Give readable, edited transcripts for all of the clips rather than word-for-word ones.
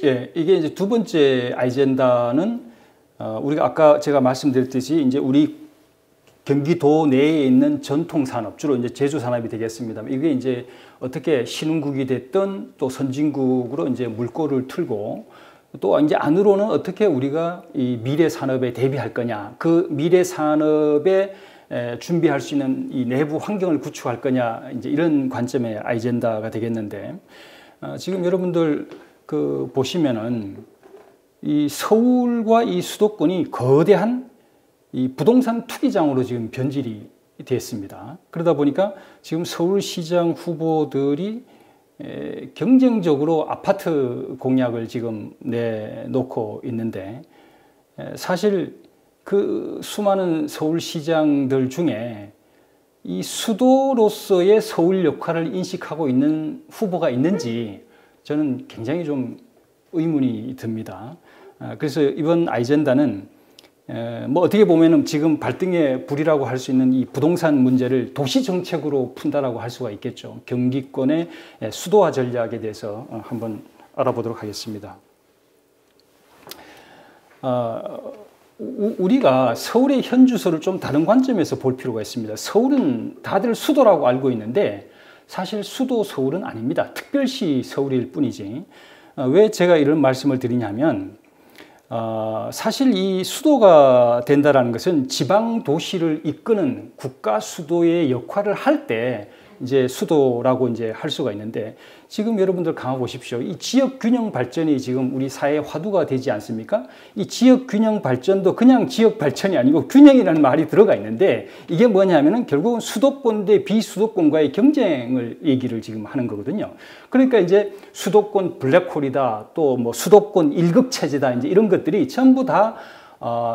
예, 이게 이제 두 번째 아젠다는 우리가 아까 제가 말씀드렸듯이 이제 우리 경기도 내에 있는 전통 산업, 주로 이제 제조 산업이 되겠습니다. 이게 이제 어떻게 신흥국이 됐든 또 선진국으로 이제 물꼬를 틀고 또 이제 안으로는 어떻게 우리가 이 미래 산업에 대비할 거냐, 그 미래 산업에 준비할 수 있는 이 내부 환경을 구축할 거냐, 이제 이런 관점의 아젠다가 되겠는데, 지금 여러분들 그 보시면은 이 서울과 이 수도권이 거대한 이 부동산 투기장으로 지금 변질이 됐습니다. 그러다 보니까 지금 서울시장 후보들이 경쟁적으로 아파트 공약을 지금 내놓고 있는데, 사실 그 수많은 서울시장들 중에 이 수도로서의 서울 역할을 인식하고 있는 후보가 있는지 저는 굉장히 좀 의문이 듭니다. 그래서 이번 아젠다는 뭐 어떻게 보면은 지금 발등에 불이라고 할 수 있는 이 부동산 문제를 도시 정책으로 푼다라고 할 수가 있겠죠. 경기권의 수도화 전략에 대해서 한번 알아보도록 하겠습니다. 우리가 서울의 현주소를 좀 다른 관점에서 볼 필요가 있습니다. 서울은 다들 수도라고 알고 있는데 사실 수도 서울은 아닙니다. 특별시 서울일 뿐이지. 왜 제가 이런 말씀을 드리냐면 사실 이 수도가 된다는 것은 지방 도시를 이끄는 국가 수도의 역할을 할 때 이제 수도라고 이제 할 수가 있는데, 지금 여러분들 감아 보십시오. 이 지역 균형 발전이 지금 우리 사회의 화두가 되지 않습니까? 이 지역 균형 발전도 그냥 지역 발전이 아니고 균형이라는 말이 들어가 있는데, 이게 뭐냐면은 결국은 수도권 대 비수도권과의 경쟁을 얘기를 지금 하는 거거든요. 그러니까 이제 수도권 블랙홀이다, 또 뭐 수도권 일극 체제다, 이제 이런 것들이 전부 다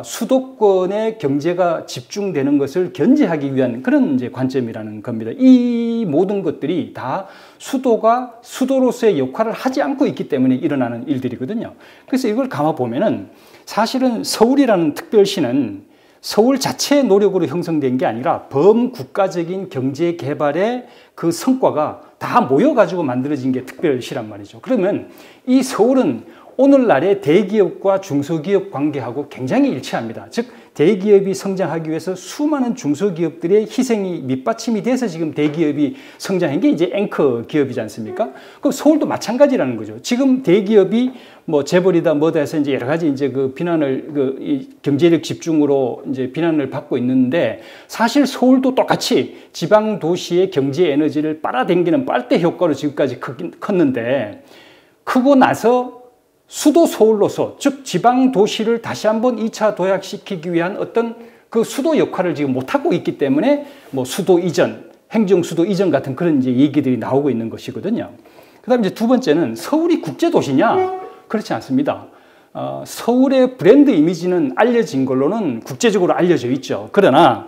수도권의 경제가 집중되는 것을 견제하기 위한 그런 이제 관점이라는 겁니다. 이 모든 것들이 다 수도가 수도로서의 역할을 하지 않고 있기 때문에 일어나는 일들이거든요. 그래서 이걸 감아 보면은 사실은 서울이라는 특별시는 서울 자체의 노력으로 형성된 게 아니라 범국가적인 경제 개발의 그 성과가 다 모여가지고 만들어진 게 특별시란 말이죠. 그러면 이 서울은 오늘날의 대기업과 중소기업 관계하고 굉장히 일치합니다. 즉 대기업이 성장하기 위해서 수많은 중소기업들의 희생이 밑받침이 돼서 지금 대기업이 성장한 게 이제 앵커 기업이지 않습니까? 그럼 서울도 마찬가지라는 거죠. 지금 대기업이 뭐 재벌이다 뭐다 해서 이제 여러 가지 이제 그 비난을 이 경제력 집중으로 이제 비난을 받고 있는데, 사실 서울도 똑같이 지방 도시의 경제 에너지를 빨아당기는 빨대 효과로 지금까지 컸는데, 크고 나서 수도 서울로서, 즉 지방 도시를 다시 한번 2차 도약시키기 위한 어떤 그 수도 역할을 지금 못하고 있기 때문에 뭐 수도 이전, 행정수도 이전 같은 그런 이제 얘기들이 나오고 있는 것이거든요. 그 다음에 이제 두 번째는 서울이 국제도시냐? 그렇지 않습니다. 서울의 브랜드 이미지는 알려진 걸로는 국제적으로 알려져 있죠. 그러나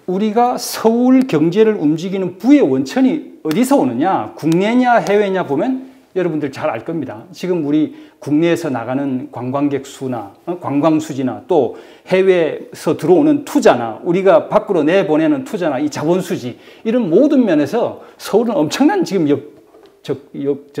우리가 서울 경제를 움직이는 부의 원천이 어디서 오느냐? 국내냐 해외냐 보면 여러분들 잘 알 겁니다. 지금 우리 국내에서 나가는 관광객 수나 관광 수지나 또 해외에서 들어오는 투자나 우리가 밖으로 내보내는 투자나 이 자본 수지, 이런 모든 면에서 서울은 엄청난 지금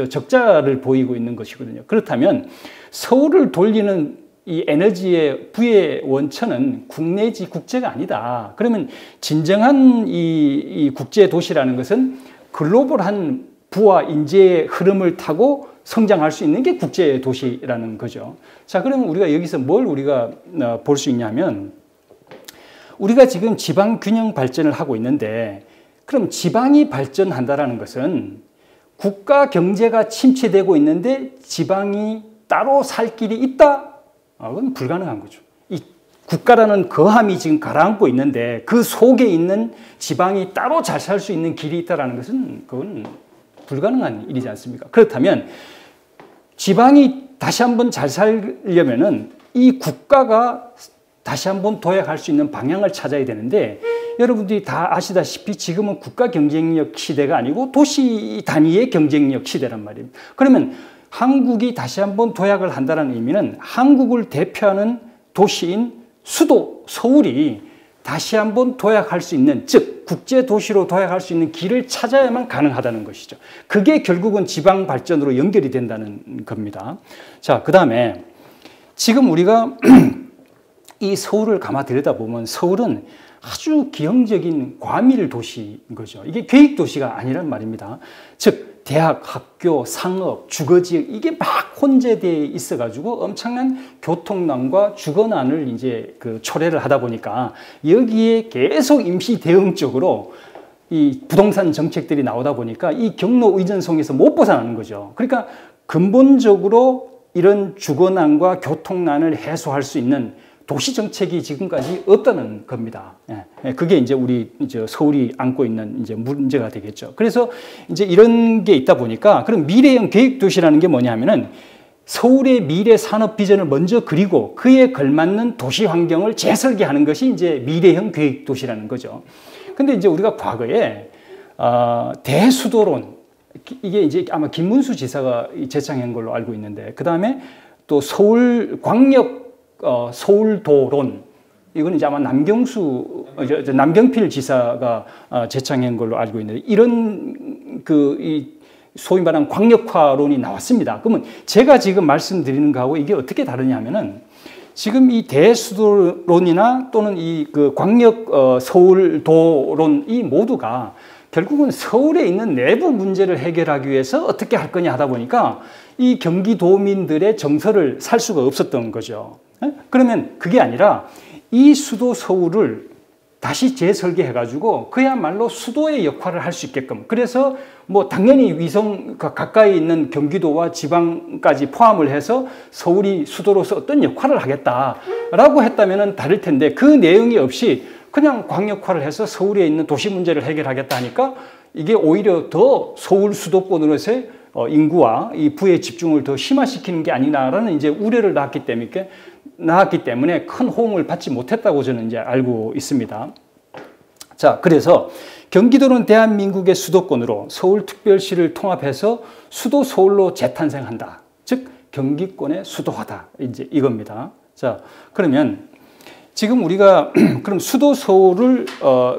적자를 보이고 있는 것이거든요. 그렇다면 서울을 돌리는 이 에너지의 부의 원천은 국내지 국제가 아니다. 그러면 진정한 이 국제 도시라는 것은 글로벌한 부와 인재의 흐름을 타고 성장할 수 있는 게 국제 도시라는 거죠. 자, 그러면 우리가 여기서 뭘 우리가 볼 수 있냐면, 우리가 지금 지방 균형 발전을 하고 있는데, 그럼 지방이 발전한다라는 것은 국가 경제가 침체되고 있는데 지방이 따로 살 길이 있다? 그건 불가능한 거죠. 이 국가라는 거함이 지금 가라앉고 있는데 그 속에 있는 지방이 따로 잘 살 수 있는 길이 있다라는 것은 그건 불가능한 일이지 않습니까? 그렇다면 지방이 다시 한번 잘 살려면은 이 국가가 다시 한번 도약할 수 있는 방향을 찾아야 되는데, 여러분들이 다 아시다시피 지금은 국가 경쟁력 시대가 아니고 도시 단위의 경쟁력 시대란 말입니다. 그러면 한국이 다시 한번 도약을 한다는 의미는 한국을 대표하는 도시인 수도 서울이 다시 한번 도약할 수 있는, 즉 국제 도시로 도약할 수 있는 길을 찾아야만 가능하다는 것이죠. 그게 결국은 지방 발전으로 연결이 된다는 겁니다. 자, 그다음에 지금 우리가 이 서울을 가만 들여다보면 서울은 아주 기형적인 과밀 도시인 거죠. 이게 계획 도시가 아니란 말입니다. 즉 대학, 학교, 상업, 주거지역 이게 막 혼재되어 있어가지고 엄청난 교통난과 주거난을 이제 초래를 하다 보니까 여기에 계속 임시 대응적으로 이 부동산 정책들이 나오다 보니까 이 경로 의존성에서 못 벗어나는 거죠. 그러니까 근본적으로 이런 주거난과 교통난을 해소할 수 있는 도시 정책이 지금까지 없다는 겁니다. 그게 이제 우리 서울이 안고 있는 이제 문제가 되겠죠. 그래서 이제 이런 게 있다 보니까 그럼 미래형 계획 도시라는 게 뭐냐면은 서울의 미래 산업 비전을 먼저 그리고 그에 걸맞는 도시 환경을 재설계하는 것이 이제 미래형 계획 도시라는 거죠. 근데 이제 우리가 과거에 대수도론 이게 이제 아마 김문수 지사가 제창한 걸로 알고 있는데 그 다음에 또 서울 광역 서울도론 이건 이제 아마 남경필 지사가 제창한 걸로 알고 있는데 이런 이 소위 말하는 광역화론이 나왔습니다. 그러면 제가 지금 말씀드리는 거하고 이게 어떻게 다르냐면은 지금 이 대수도론이나 또는 이 광역 서울도론 이 모두가 결국은 서울에 있는 내부 문제를 해결하기 위해서 어떻게 할 거냐 하다 보니까 이 경기도민들의 정서를 살 수가 없었던 거죠. 그러면 그게 아니라 이 수도 서울을 다시 재설계해가지고 그야말로 수도의 역할을 할 수 있게끔 그래서 뭐 당연히 위성 가까이 있는 경기도와 지방까지 포함을 해서 서울이 수도로서 어떤 역할을 하겠다라고 했다면 다를 텐데 그 내용이 없이 그냥 광역화를 해서 서울에 있는 도시 문제를 해결하겠다 하니까 이게 오히려 더 서울 수도권으로서의 인구와 이 부의 집중을 더 심화시키는 게 아니냐라는 이제 우려를 낳았기 때문에 큰 호응을 받지 못했다고 저는 이제 알고 있습니다. 자, 그래서 경기도는 대한민국의 수도권으로 서울특별시를 통합해서 수도 서울로 재탄생한다. 즉 경기권의 수도화다. 이제 이겁니다. 자, 그러면 지금 우리가 그럼 수도 서울을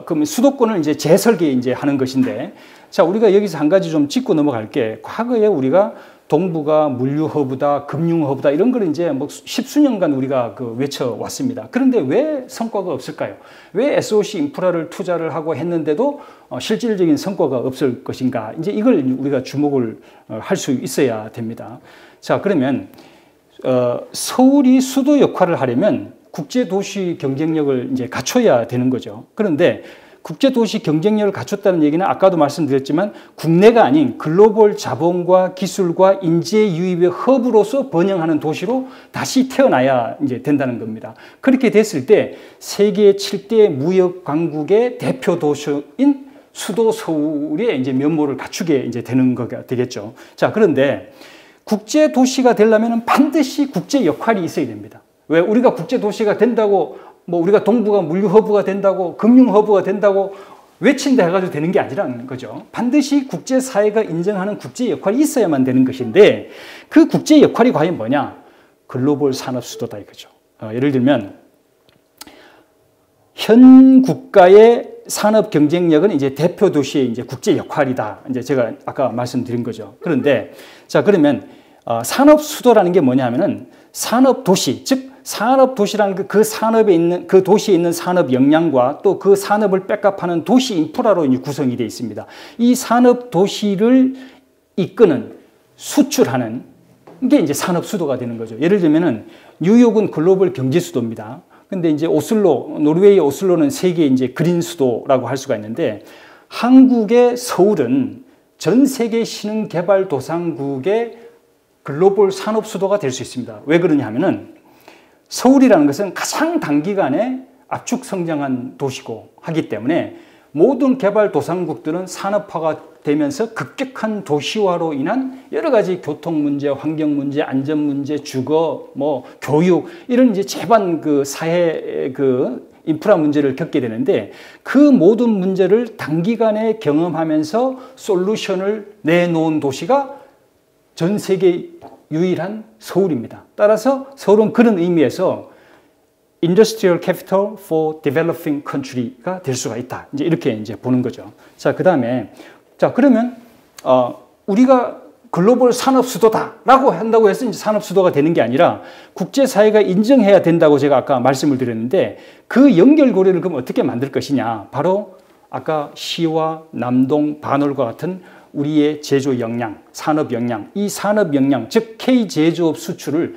그럼 수도권을 이제 재설계 이제 하는 것인데 자, 우리가 여기서 한 가지 좀 짚고 넘어갈게. 과거에 우리가 동부가 물류 허브다, 금융 허브다 이런 걸 이제 뭐 십수년간 우리가 외쳐왔습니다. 그런데 왜 성과가 없을까요? 왜 SOC 인프라를 투자를 하고 했는데도 실질적인 성과가 없을 것인가? 이제 이걸 우리가 주목을 할 수 있어야 됩니다. 자, 그러면 서울이 수도 역할을 하려면 국제 도시 경쟁력을 이제 갖춰야 되는 거죠. 그런데 국제도시 경쟁력을 갖췄다는 얘기는 아까도 말씀드렸지만 국내가 아닌 글로벌 자본과 기술과 인재 유입의 허브로서 번영하는 도시로 다시 태어나야 이제 된다는 겁니다. 그렇게 됐을 때 세계 7대 무역 강국의 대표 도시인 수도 서울의 이제 면모를 갖추게 이제 되는 거가 되겠죠. 자, 그런데 국제 도시가 되려면 반드시 국제 역할이 있어야 됩니다. 왜 우리가 국제 도시가 된다고 뭐 우리가 동부가 물류 허브가 된다고 금융 허브가 된다고 외친다 해가지고 되는 게 아니라는 거죠. 반드시 국제사회가 인정하는 국제 역할이 있어야만 되는 것인데 그 국제 역할이 과연 뭐냐? 글로벌 산업 수도다 이거죠. 예를 들면 현 국가의 산업 경쟁력은 이제 대표 도시의 이제 국제 역할이다. 이제 제가 아까 말씀드린 거죠. 그런데 자, 그러면 산업 수도라는 게 뭐냐면은 산업 도시, 즉 산업 도시라는 그 산업에 있는 그 도시에 있는 산업 역량과 또 그 산업을 백업하는 도시 인프라로 이제 구성이 되어 있습니다. 이 산업 도시를 이끄는 수출하는 게 이제 산업 수도가 되는 거죠. 예를 들면은 뉴욕은 글로벌 경제 수도입니다. 근데 이제 오슬로, 노르웨이 오슬로는 세계 이제 그린 수도라고 할 수가 있는데 한국의 서울은 전 세계 신흥개발도상국의 글로벌 산업 수도가 될 수 있습니다. 왜 그러냐 하면은 서울이라는 것은 가장 단기간에 압축 성장한 도시고 하기 때문에 모든 개발도상국들은 산업화가 되면서 급격한 도시화로 인한 여러 가지 교통 문제, 환경 문제, 안전 문제, 주거, 뭐 교육 이런 이제 재반 사회 인프라 문제를 겪게 되는데 그 모든 문제를 단기간에 경험하면서 솔루션을 내놓은 도시가 전 세계 유일한 서울입니다. 따라서 서울은 그런 의미에서 Industrial Capital for Developing Country가 될 수가 있다. 이제 이렇게 이제 보는 거죠. 자, 그 다음에 자 그러면 우리가 글로벌 산업 수도다라고 한다고 해서 이제 산업 수도가 되는 게 아니라 국제사회가 인정해야 된다고 제가 아까 말씀을 드렸는데 그 연결고리를 그럼 어떻게 만들 것이냐. 바로 아까 시와 남동, 반월과 같은 우리의 제조 역량, 산업 역량, 이 산업 역량, 즉 K 제조업 수출을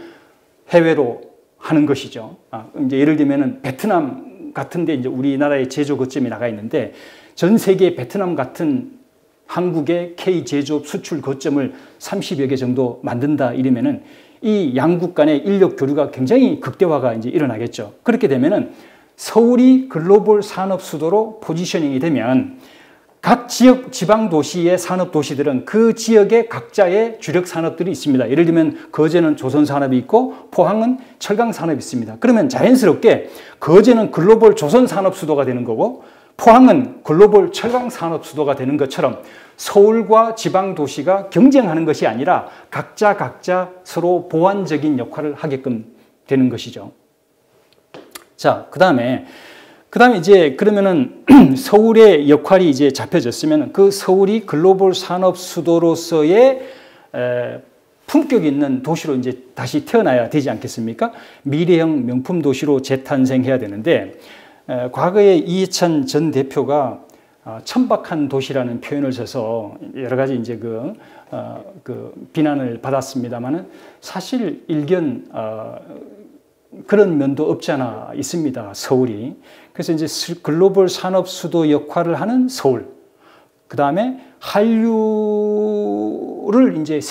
해외로 하는 것이죠. 이제 예를 들면은 베트남 같은데 이제 우리나라의 제조 거점이 나가 있는데 전 세계 베트남 같은 한국의 K 제조업 수출 거점을 30여 개 정도 만든다 이러면은 이 양국 간의 인력 교류가 굉장히 극대화가 이제 일어나겠죠. 그렇게 되면은 서울이 글로벌 산업 수도로 포지셔닝이 되면 각 지역 지방 도시의 산업 도시들은 그 지역에 각자의 주력 산업들이 있습니다. 예를 들면 거제는 조선 산업이 있고 포항은 철강 산업이 있습니다. 그러면 자연스럽게 거제는 글로벌 조선 산업 수도가 되는 거고 포항은 글로벌 철강 산업 수도가 되는 것처럼 서울과 지방 도시가 경쟁하는 것이 아니라 각자 서로 보완적인 역할을 하게끔 되는 것이죠. 자, 그다음에 이제 그러면은 서울의 역할이 이제 잡혀졌으면 그 서울이 글로벌 산업 수도로서의 품격 있는 도시로 이제 다시 태어나야 되지 않겠습니까? 미래형 명품 도시로 재탄생해야 되는데 과거에 이해찬 전 대표가 천박한 도시라는 표현을 써서 여러 가지 이제 그 비난을 받았습니다만은 사실 일견 그런 면도 없지 않아 있습니다. 서울이. 그래서 이제 글로벌 산업 수도 역할을 하는 서울. 그 다음에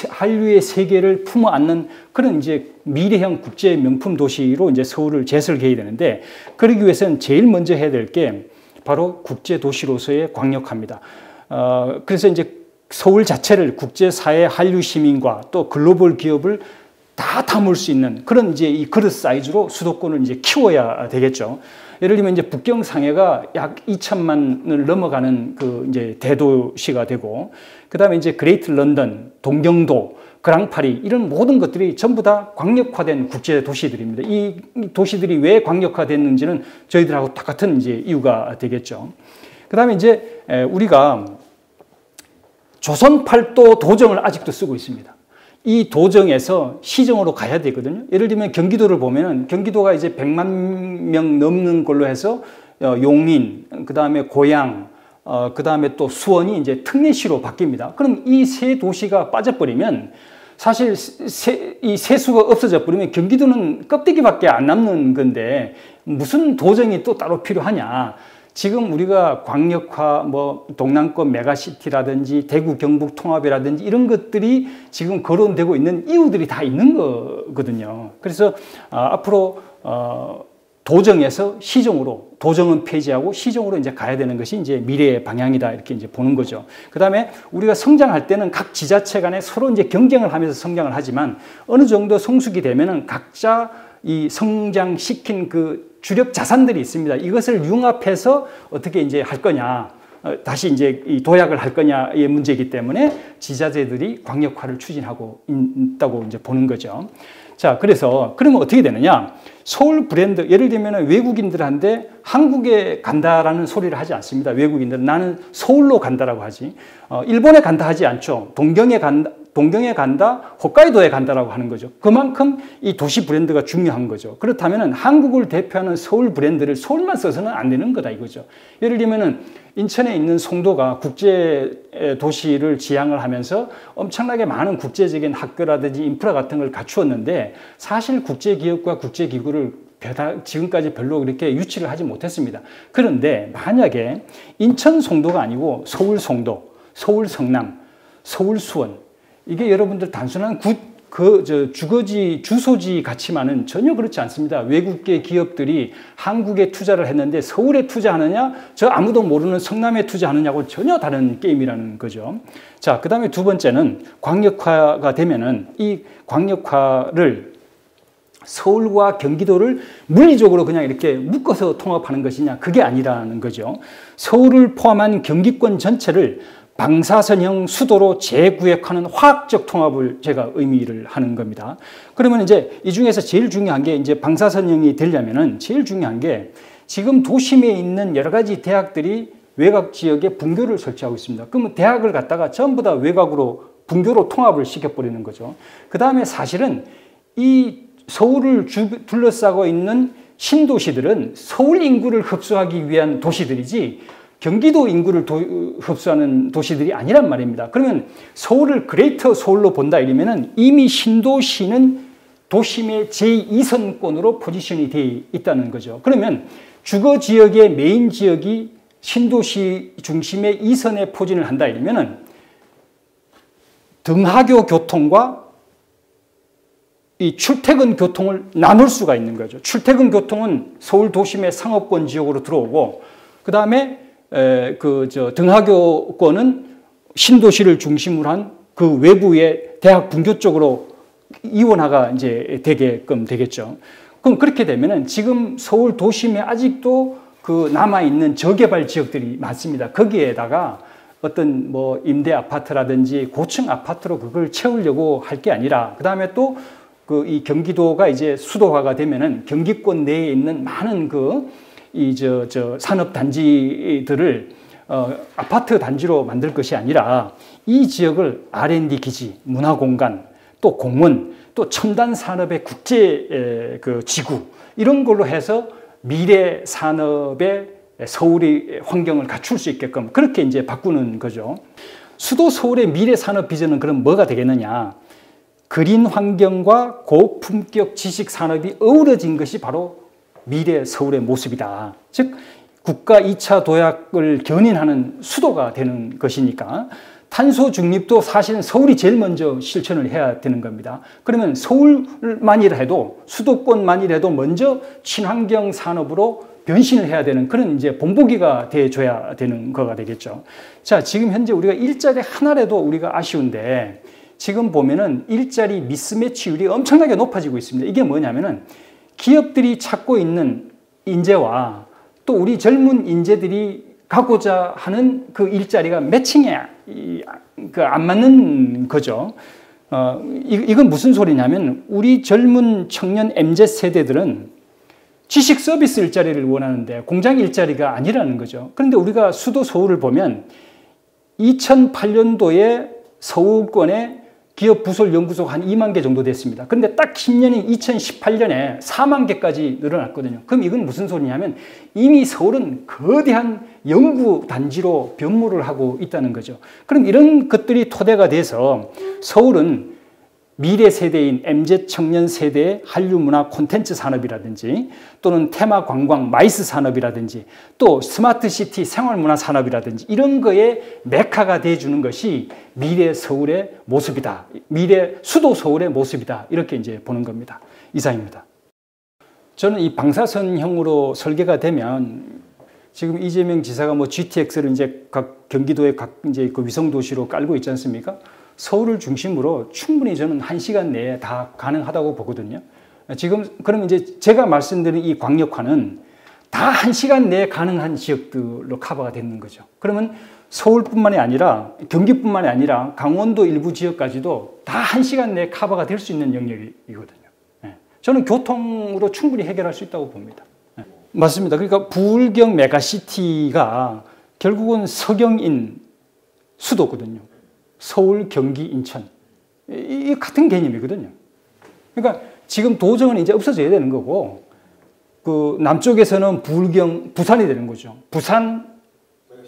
한류의 세계를 품어 안는 그런 이제 미래형 국제 명품 도시로 이제 서울을 재설계해야 되는데 그러기 위해서는 제일 먼저 해야 될 게 바로 국제 도시로서의 광역화입니다. 그래서 이제 서울 자체를 국제사회 한류 시민과 또 글로벌 기업을 다 담을 수 있는 그런 이제 이 그릇 사이즈로 수도권을 이제 키워야 되겠죠. 예를 들면 이제 북경 상해가 약 2천만을 넘어가는 그 이제 대도시가 되고, 그 다음에 이제 그레이트 런던, 동경도, 그랑파리 이런 모든 것들이 전부 다 광역화된 국제 도시들입니다. 이 도시들이 왜 광역화됐는지는 저희들하고 똑같은 이제 이유가 되겠죠. 그 다음에 이제 우리가 조선팔도 도정을 아직도 쓰고 있습니다. 이 도정에서 시정으로 가야 되거든요. 예를 들면 경기도를 보면은 경기도가 이제 100만 명 넘는 걸로 해서 용인, 그 다음에 고양, 그 다음에 또 수원이 이제 특례시로 바뀝니다. 그럼 이 세 도시가 빠져버리면 사실 이 세수가 없어져 버리면 경기도는 껍데기밖에 안 남는 건데 무슨 도정이 또 따로 필요하냐. 지금 우리가 광역화, 동남권 메가시티라든지 대구 경북 통합이라든지 이런 것들이 지금 거론되고 있는 이유들이 다 있는 거거든요. 그래서 앞으로 도정에서 시정으로, 도정은 폐지하고 시정으로 이제 가야 되는 것이 이제 미래의 방향이다 이렇게 이제 보는 거죠. 그 다음에 우리가 성장할 때는 각 지자체 간에 서로 이제 경쟁을 하면서 성장을 하지만 어느 정도 성숙이 되면은 각자 이 성장시킨 그 주력 자산들이 있습니다. 이것을 융합해서 어떻게 이제 할 거냐, 다시 이제 이 도약을 할 거냐의 문제이기 때문에 지자체들이 광역화를 추진하고 있다고 이제 보는 거죠. 자, 그래서 그러면 어떻게 되느냐? 서울 브랜드, 예를 들면 외국인들한테 한국에 간다라는 소리를 하지 않습니다. 외국인들은 나는 서울로 간다라고 하지. 일본에 간다 하지 않죠. 동경에 간다, 홋카이도에 간다라고 하는 거죠. 그만큼 이 도시 브랜드가 중요한 거죠. 그렇다면 한국을 대표하는 서울 브랜드를 서울만 써서는 안 되는 거다 이거죠. 예를 들면 인천에 있는 송도가 국제 도시를 지향을 하면서 엄청나게 많은 국제적인 학교라든지 인프라 같은 걸 갖추었는데 사실 국제기업과 국제기구를 지금까지 별로 그렇게 유치를 하지 못했습니다. 그런데 만약에 인천 송도가 아니고 서울 송도, 서울 성남, 서울 수원, 이게 여러분들 단순한 주거지, 주소지 같지만은 전혀 그렇지 않습니다. 외국계 기업들이 한국에 투자를 했는데 서울에 투자하느냐, 저 아무도 모르는 성남에 투자하느냐고 전혀 다른 게임이라는 거죠. 자, 그 다음에 두 번째는 광역화가 되면은 이 광역화를 서울과 경기도를 물리적으로 그냥 이렇게 묶어서 통합하는 것이냐, 그게 아니라는 거죠. 서울을 포함한 경기권 전체를 방사선형 수도로 재구획하는 화학적 통합을 제가 의미를 하는 겁니다. 그러면 이제 이 중에서 제일 중요한 게 이제 방사선형이 되려면은 제일 중요한 게 지금 도심에 있는 여러 가지 대학들이 외곽 지역에 분교를 설치하고 있습니다. 그러면 대학을 갖다가 전부 다 외곽으로 분교로 통합을 시켜버리는 거죠. 그 다음에 사실은 이 서울을 둘러싸고 있는 신도시들은 서울 인구를 흡수하기 위한 도시들이지 경기도 인구를 흡수하는 도시들이 아니란 말입니다. 그러면 서울을 그레이터 서울로 본다 이러면은 이미 신도시는 도심의 제2선권으로 포지션이 되어 있다는 거죠. 그러면 주거 지역의 메인 지역이 신도시 중심의 2선에 포진을 한다 이러면은 등하교 교통과 이 출퇴근 교통을 나눌 수가 있는 거죠. 출퇴근 교통은 서울 도심의 상업권 지역으로 들어오고, 그 다음에 등하교권은 신도시를 중심으로 한 그 외부의 대학 분교 쪽으로 이원화가 이제 되게끔 되겠죠. 그럼 그렇게 되면은 지금 서울 도심에 아직도 그 남아있는 저개발 지역들이 많습니다. 거기에다가 어떤 뭐 임대 아파트라든지 고층 아파트로 그걸 채우려고 할 게 아니라, 그 다음에 또 그 이 경기도가 이제 수도화가 되면은 경기권 내에 있는 많은 산업 단지들을 아파트 단지로 만들 것이 아니라 이 지역을 R&D 기지, 문화 공간, 또 공원, 또 첨단 산업의 국제 지구 이런 걸로 해서 미래 산업의 서울의 환경을 갖출 수 있게끔 그렇게 이제 바꾸는 거죠. 수도 서울의 미래 산업 비전은 그럼 뭐가 되겠느냐? 그린 환경과 고품격 지식 산업이 어우러진 것이 바로 미래 서울의 모습이다. 즉 국가 2차 도약을 견인하는 수도가 되는 것이니까 탄소 중립도 사실은 서울이 제일 먼저 실천을 해야 되는 겁니다. 그러면 서울만이라도 수도권만이라도 먼저 친환경 산업으로 변신을 해야 되는 그런 이제 본보기가 돼줘야 되는 거가 되겠죠. 자, 지금 현재 우리가 일자리 하나라도 우리가 아쉬운데 지금 보면은 일자리 미스매치율이 엄청나게 높아지고 있습니다. 이게 뭐냐면은 기업들이 찾고 있는 인재와 또 우리 젊은 인재들이 가고자 하는 그 일자리가 매칭이 안 맞는 거죠. 이건 무슨 소리냐면 우리 젊은 청년 MZ 세대들은 지식 서비스 일자리를 원하는데 공장 일자리가 아니라는 거죠. 그런데 우리가 수도 서울을 보면 2008년도에 서울권에 기업 부설 연구소가 한 2만 개 정도 됐습니다. 그런데 딱 10년인 2018년에 4만 개까지 늘어났거든요. 그럼 이건 무슨 소리냐면 이미 서울은 거대한 연구 단지로 변모를 하고 있다는 거죠. 그럼 이런 것들이 토대가 돼서 서울은 미래 세대인 MZ 청년 세대의 한류 문화 콘텐츠 산업이라든지 또는 테마 관광 마이스 산업이라든지 또 스마트 시티 생활 문화 산업이라든지 이런 거에 메카가 돼주는 것이 미래 서울의 모습이다. 미래 수도 서울의 모습이다. 이렇게 이제 보는 겁니다. 이상입니다. 저는 이 방사선형으로 설계가 되면 지금 이재명 지사가 뭐 GTX를 이제 각 경기도의 각 이제 그 위성 도시로 깔고 있지 않습니까? 서울을 중심으로 충분히 저는 1시간 내에 다 가능하다고 보거든요. 지금 그럼 이제 제가 말씀드린 이 광역화는 다 1시간 내에 가능한 지역들로 커버가 되는 거죠. 그러면 서울뿐만이 아니라 경기뿐만이 아니라 강원도 일부 지역까지도 다 1시간 내에 커버가 될 수 있는 영역이거든요. 저는 교통으로 충분히 해결할 수 있다고 봅니다. 맞습니다. 그러니까 부울경 메가시티가 결국은 서경인 수도거든요. 서울, 경기, 인천. 이 같은 개념이거든요. 그러니까 지금 도정은 이제 없어져야 되는 거고, 그 남쪽에서는 부울경, 부산이 되는 거죠. 부산,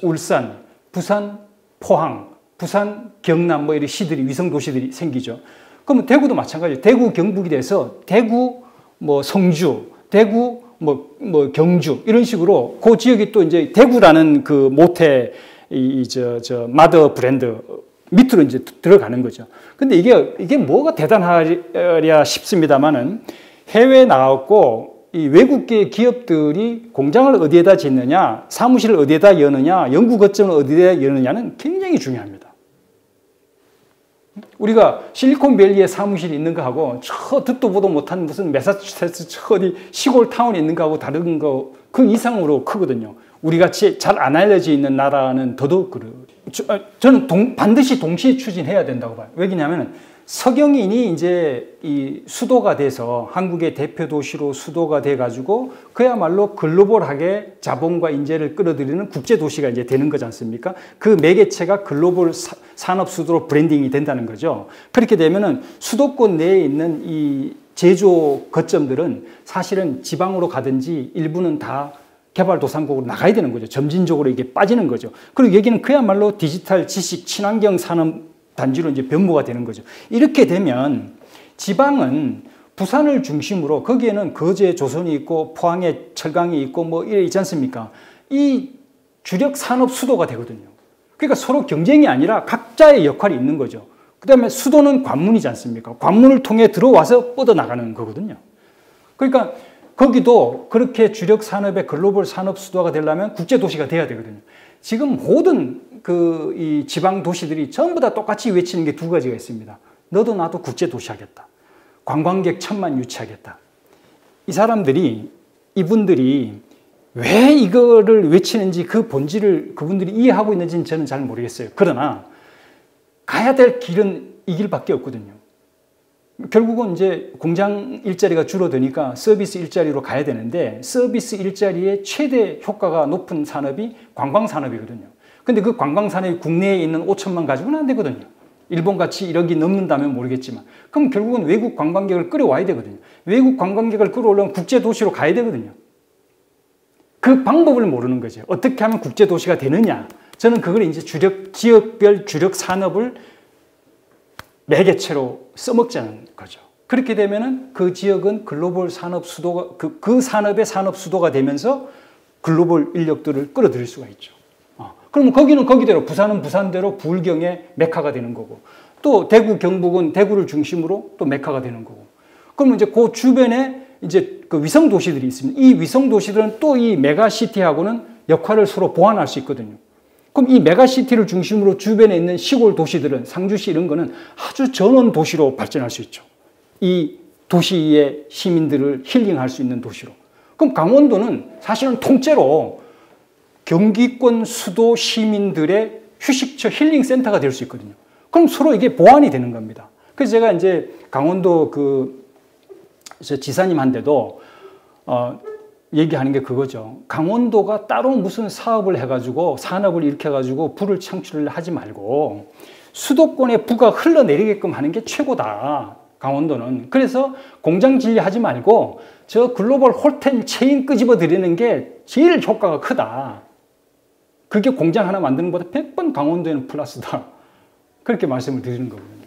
울산, 부산, 포항, 부산, 경남 뭐 이런 시들이 위성 도시들이 생기죠. 그러면 대구도 마찬가지예요. 대구, 경북이 돼서 대구, 뭐 성주, 대구, 뭐 경주 이런 식으로 그 지역이 또 이제 대구라는 그 모태 마더 브랜드 밑으로 이제 들어가는 거죠. 근데 이게 뭐가 대단하랴 싶습니다만은 해외에 나왔고 이 외국계 기업들이 공장을 어디에다 짓느냐, 사무실을 어디에다 여느냐, 연구 거점을 어디에다 여느냐는 굉장히 중요합니다. 우리가 실리콘밸리에 사무실이 있는 거하고 저 듣도 보도 못한 무슨 매사추세츠 저 어디 시골 타운에 있는 거하고 다른 거 그 이상으로 크거든요. 우리 같이 잘 안 알려져 있는 나라는 더더욱 저는 반드시 동시에 추진해야 된다고 봐요. 왜냐하면 서경인이 이제 이 수도가 돼서 한국의 대표 도시로 수도가 돼 가지고 그야말로 글로벌하게 자본과 인재를 끌어들이는 국제 도시가 이제 되는 거지 않습니까? 그 매개체가 글로벌 산업 수도로 브랜딩이 된다는 거죠. 그렇게 되면은 수도권 내에 있는 이 제조 거점들은 사실은 지방으로 가든지 일부는 다 개발도상국으로 나가야 되는 거죠. 점진적으로 이게 빠지는 거죠. 그리고 여기는 그야말로 디지털 지식 친환경 산업 단지로 이제 변모가 되는 거죠. 이렇게 되면 지방은 부산을 중심으로 거기에는 거제 조선이 있고 포항에 철강이 있고 뭐 이래 있지 않습니까? 이 주력 산업 수도가 되거든요. 그러니까 서로 경쟁이 아니라 각자의 역할이 있는 거죠. 그 다음에 수도는 관문이지 않습니까? 관문을 통해 들어와서 뻗어나가는 거거든요. 그러니까 거기도 그렇게 주력 산업의 글로벌 산업 수도가 되려면 국제도시가 돼야 되거든요. 지금 모든 이 지방 도시들이 전부 다 똑같이 외치는 게 두 가지가 있습니다. 너도 나도 국제도시 하겠다. 관광객 1000만 유치하겠다. 이 사람들이, 이분들이 왜 이거를 외치는지 그 본질을 그분들이 이해하고 있는지는 저는 잘 모르겠어요. 그러나 가야 될 길은 이 길밖에 없거든요. 결국은 이제 공장 일자리가 줄어드니까 서비스 일자리로 가야 되는데 서비스 일자리의 최대 효과가 높은 산업이 관광산업이거든요. 근데 그 관광산업이 국내에 있는 5천만 가지고는 안 되거든요. 일본같이 1억이 넘는다면 모르겠지만. 그럼 결국은 외국 관광객을 끌어와야 되거든요. 외국 관광객을 끌어오려면 국제도시로 가야 되거든요. 그 방법을 모르는 거죠. 어떻게 하면 국제도시가 되느냐. 저는 그걸 이제 지역별 주력 산업을 매개체로 써먹자는 거죠. 그렇게 되면은 그 지역은 글로벌 산업 수도가, 그 산업의 산업 수도가 되면서 글로벌 인력들을 끌어들일 수가 있죠. 그러면 거기는 거기대로, 부산은 부산대로 부울경의 메카가 되는 거고, 또 대구, 경북은 대구를 중심으로 또 메카가 되는 거고, 그러면 이제 그 주변에 이제 그 위성 도시들이 있습니다. 이 위성 도시들은 또 이 메가시티하고는 역할을 서로 보완할 수 있거든요. 그럼 이 메가시티를 중심으로 주변에 있는 시골 도시들은, 상주시 이런 거는 아주 전원 도시로 발전할 수 있죠. 이 도시의 시민들을 힐링할 수 있는 도시로. 그럼 강원도는 사실은 통째로 경기권 수도 시민들의 휴식처 힐링 센터가 될 수 있거든요. 그럼 서로 이게 보완이 되는 겁니다. 그래서 제가 이제 강원도 지사님한테도 얘기하는 게 그거죠. 강원도가 따로 무슨 사업을 해가지고 산업을 일으켜가지고 부를 창출을 하지 말고 수도권에 부가 흘러내리게끔 하는 게 최고다. 강원도는. 그래서 공장 진리하지 말고 저 글로벌 홀텐 체인 끄집어 들이는 게 제일 효과가 크다. 그게 공장 하나 만드는 것보다 100번 강원도에는 플러스다. 그렇게 말씀을 드리는 거거든요.